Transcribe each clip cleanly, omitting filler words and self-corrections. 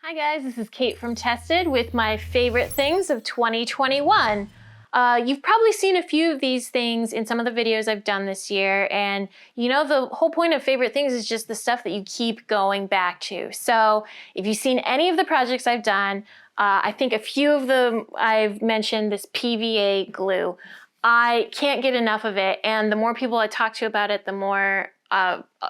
Hi guys, this is Kate from Tested with my favorite things of 2021. You've probably seen a few of these things in some of the videos I've done this year, and you know the whole point of favorite things is just the stuff that you keep going back to. So if you've seen any of the projects I've done, I think a few of them I've mentioned this PVA glue. I can't get enough of it, and the more people I talk to about it, the more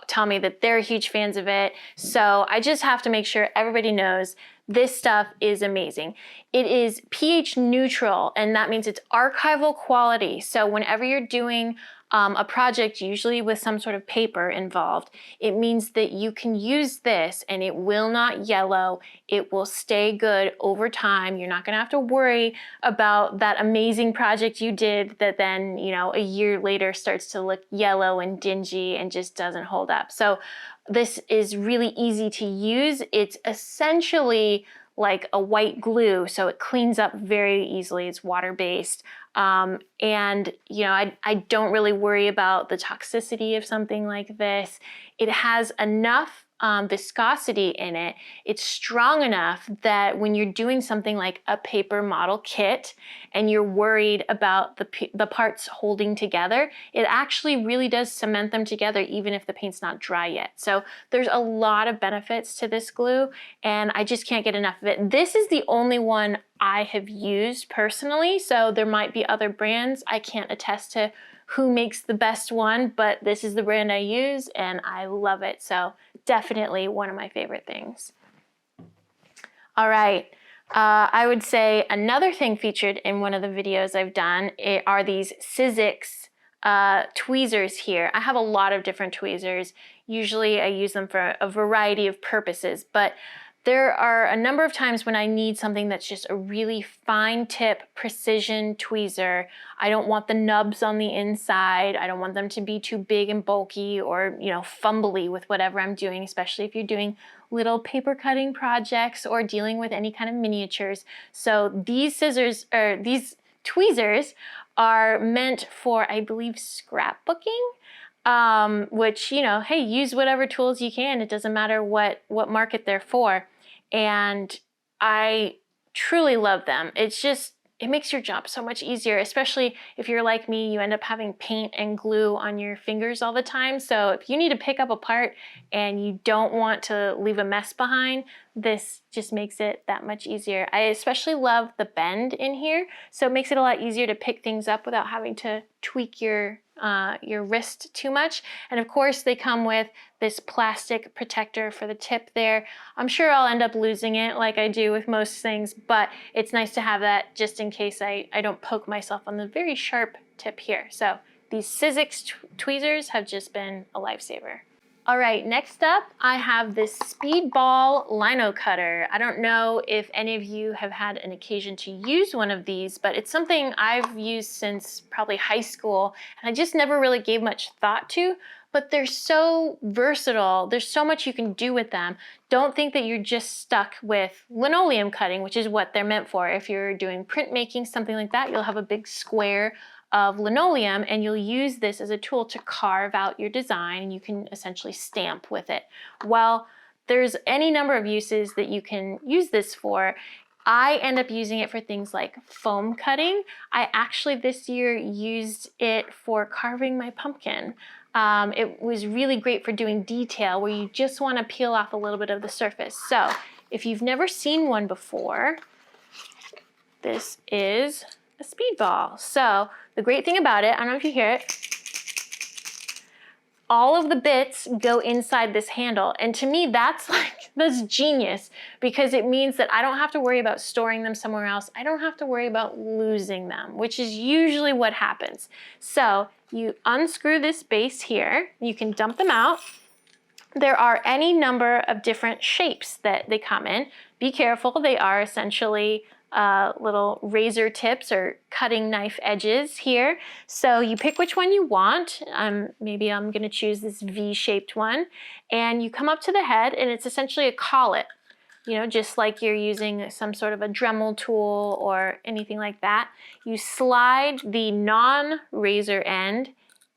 tell me that they're huge fans of it. So I just have to make sure everybody knows this stuff is amazing. It is pH neutral, and that means it's archival quality. So whenever you're doing a project, usually with some sort of paper involved, it means that you can use this and it will not yellow. It will stay good over time. You're not gonna have to worry about that amazing project you did that then, you know, a year later starts to look yellow and dingy and just doesn't hold up. So this is really easy to use. It's essentially like a white glue, so it cleans up very easily. It's water-based. And you know, I don't really worry about the toxicity of something like this. It has enough viscosity in it. It's strong enough that when you're doing something like a paper model kit and you're worried about the parts holding together, it actually really does cement them together even if the paint's not dry yet. So there's a lot of benefits to this glue, and I just can't get enough of it. This is the only one I have used personally, so there might be other brands. I can't attest to who makes the best one, but this is the brand I use and I love it. So definitely one of my favorite things. All right, I would say another thing featured in one of the videos I've done are these Sizzix tweezers here. I have a lot of different tweezers. Usually I use them for a variety of purposes, but there are a number of times when I need something that's just a really fine tip, precision tweezer. I don't want the nubs on the inside. I don't want them to be too big and bulky or, you know, fumbly with whatever I'm doing, especially if you're doing little paper cutting projects or dealing with any kind of miniatures. So these tweezers are meant for, I believe, scrapbooking. Which, you know, hey, use whatever tools you can. It doesn't matter what market they're for. And I truly love them. It's just, it makes your job so much easier, especially if you're like me, you end up having paint and glue on your fingers all the time. So if you need to pick up a part and you don't want to leave a mess behind, this just makes it that much easier. I especially love the bend in here, so it makes it a lot easier to pick things up without having to tweak your wrist too much. And of course they come with this plastic protector for the tip there. I'm sure I'll end up losing it like I do with most things, but it's nice to have that just in case I don't poke myself on the very sharp tip here. So these Sizzix tweezers have just been a lifesaver. All right, next up, I have this Speedball Lino cutter. I don't know if any of you have had an occasion to use one of these, but it's something I've used since probably high school, and I just never really gave much thought to, but they're so versatile. There's so much you can do with them. Don't think that you're just stuck with linoleum cutting, which is what they're meant for. If you're doing printmaking, something like that, you'll have a big square of linoleum and you'll use this as a tool to carve out your design, and you can essentially stamp with it. Well, there's any number of uses that you can use this for. I end up using it for things like foam cutting. I actually this year used it for carving my pumpkin. It was really great for doing detail where you just want to peel off a little bit of the surface. So if you've never seen one before, this is a Speedball. So the great thing about it, I don't know if you hear it, all of the bits go inside this handle. And to me, that's genius, because it means that I don't have to worry about storing them somewhere else. I don't have to worry about losing them, which is usually what happens. So you unscrew this base here, you can dump them out. There are any number of different shapes that they come in. Be careful, they are essentially little razor tips or cutting knife edges here. So you pick which one you want. Maybe I'm gonna choose this V-shaped one. And you come up to the head and it's essentially a collet. You know, just like you're using some sort of a Dremel tool or anything like that. You slide the non-razor end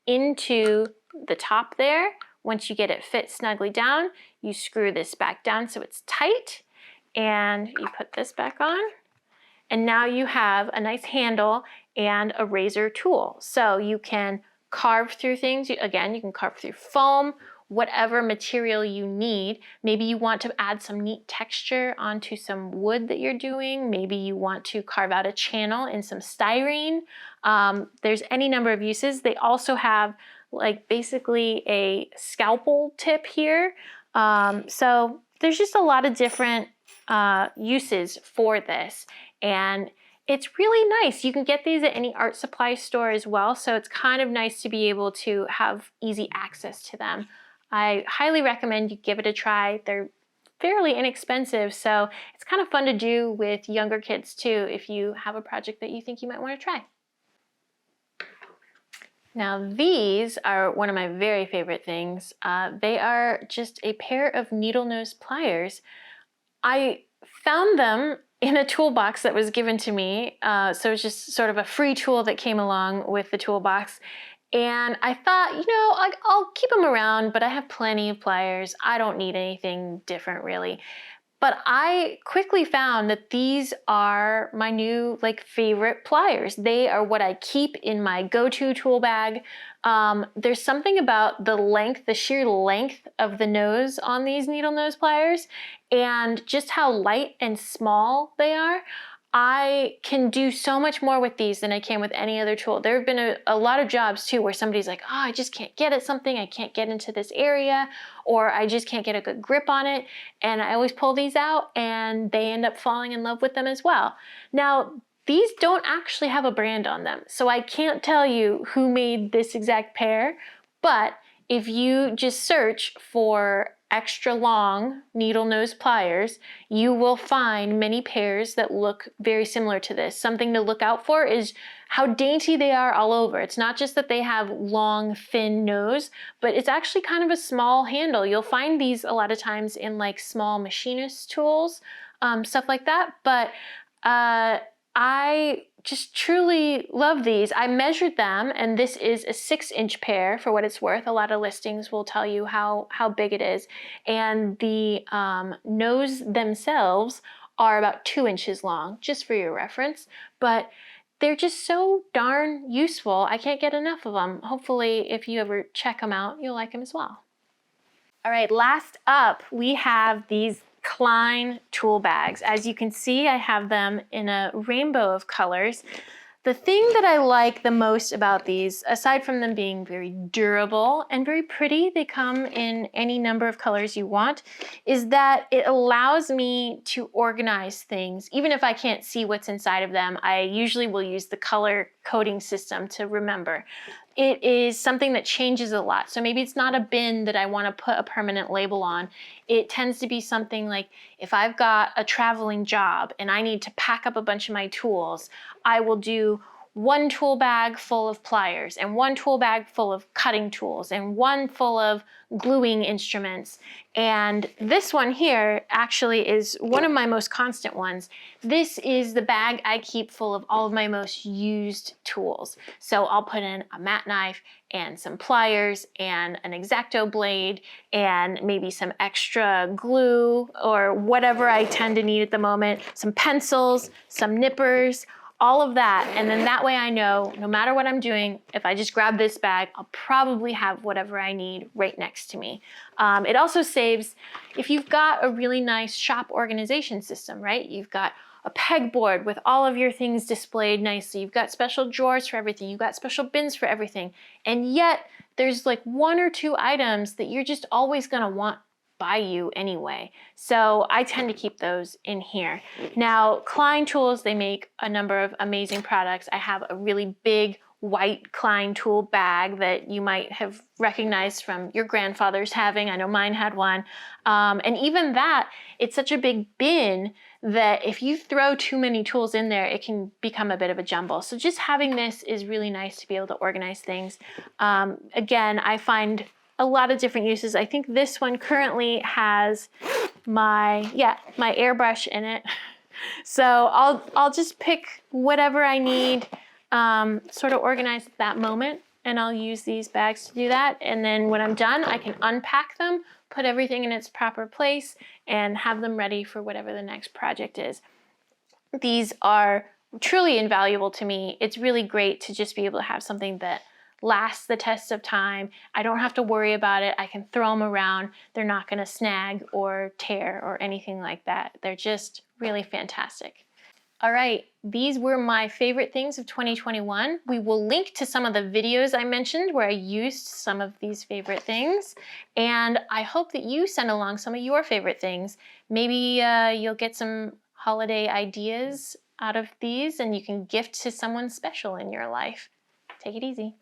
into the top there. Once you get it fit snugly down, you screw this back down so it's tight. and you put this back on, and now you have a nice handle and a razor tool. So you can carve through things. Again, you can carve through foam, whatever material you need. Maybe you want to add some neat texture onto some wood that you're doing. Maybe you want to carve out a channel in some styrene. There's any number of uses. They also have like basically a scalpel tip here. So there's just a lot of different uses for this, and it's really nice. You can get these at any art supply store as well, so it's kind of nice to be able to have easy access to them. I highly recommend you give it a try. They're fairly inexpensive, so it's kind of fun to do with younger kids too if you have a project that you think you might want to try. Now these are one of my very favorite things. They are just a pair of needle nose pliers. I found them in a toolbox that was given to me. So it's just sort of a free tool that came along with the toolbox. And I thought, you know, I'll keep them around, but I have plenty of pliers. I don't need anything different really. But I quickly found that these are my new favorite pliers. They are what I keep in my go-to tool bag. There's something about the length, the sheer length of the nose on these needle nose pliers and just how light and small they are. I can do so much more with these than I can with any other tool. There have been a lot of jobs too where somebody's like, oh, I just can't get at something, I can't get into this area, or I just can't get a good grip on it. And I always pull these out and they end up falling in love with them as well. Now, these don't actually have a brand on them, so I can't tell you who made this exact pair, but if you just search for extra long needle nose pliers, you will find many pairs that look very similar to this. Something to look out for is how dainty they are all over. It's not just that they have long, thin nose, but it's actually kind of a small handle. You'll find these a lot of times in small machinist tools, stuff like that. But I just truly love these. I measured them, and this is a 6-inch pair for what it's worth. A lot of listings will tell you how big it is. And the nose themselves are about 2 inches long, just for your reference. But they're just so darn useful. I can't get enough of them. Hopefully, if you ever check them out, you'll like them as well. All right, last up, we have these Klein tool bags. As you can see, I have them in a rainbow of colors. The thing that I like the most about these, aside from them being very durable and very pretty, they come in any number of colors you want, is that it allows me to organize things. Even if I can't see what's inside of them, I usually will use the color coding system to remember. It is something that changes a lot. So maybe it's not a bin that I want to put a permanent label on. It tends to be something like if I've got a traveling job and I need to pack up a bunch of my tools, I will do one tool bag full of pliers and one tool bag full of cutting tools and one full of gluing instruments. And this one here actually is one of my most constant ones. This is the bag I keep full of all of my most used tools. So I'll put in a mat knife and some pliers and an X-Acto blade and maybe some extra glue or whatever I tend to need at the moment, some pencils, some nippers, all of that. And then that way I know no matter what I'm doing, if I just grab this bag, I'll probably have whatever I need right next to me. It also saves if you've got a really nice shop organization system, right? You've got a pegboard with all of your things displayed nicely. You've got special drawers for everything. You've got special bins for everything. And yet there's one or two items that you're just always gonna want by you anyway. So I tend to keep those in here. Now, Klein tools, they make a number of amazing products. I have a really big white Klein tool bag that you might have recognized from your grandfather's having. I know mine had one. And even that, it's such a big bin that if you throw too many tools in there, it can become a bit of a jumble. So just having this is really nice to be able to organize things. Again, I find a lot of different uses. I think this one currently has my airbrush in it. So I'll just pick whatever I need, sort of organized at that moment. and I'll use these bags to do that. And then when I'm done, I can unpack them, put everything in its proper place, and have them ready for whatever the next project is. These are truly invaluable to me. It's really great to just be able to have something that lasts the test of time. I don't have to worry about it. I can throw them around. They're not gonna snag or tear or anything like that. They're just really fantastic. All right, these were my favorite things of 2021. We will link to some of the videos I mentioned where I used some of these favorite things. And I hope that you send along some of your favorite things. Maybe you'll get some holiday ideas out of these and you can gift to someone special in your life. Take it easy.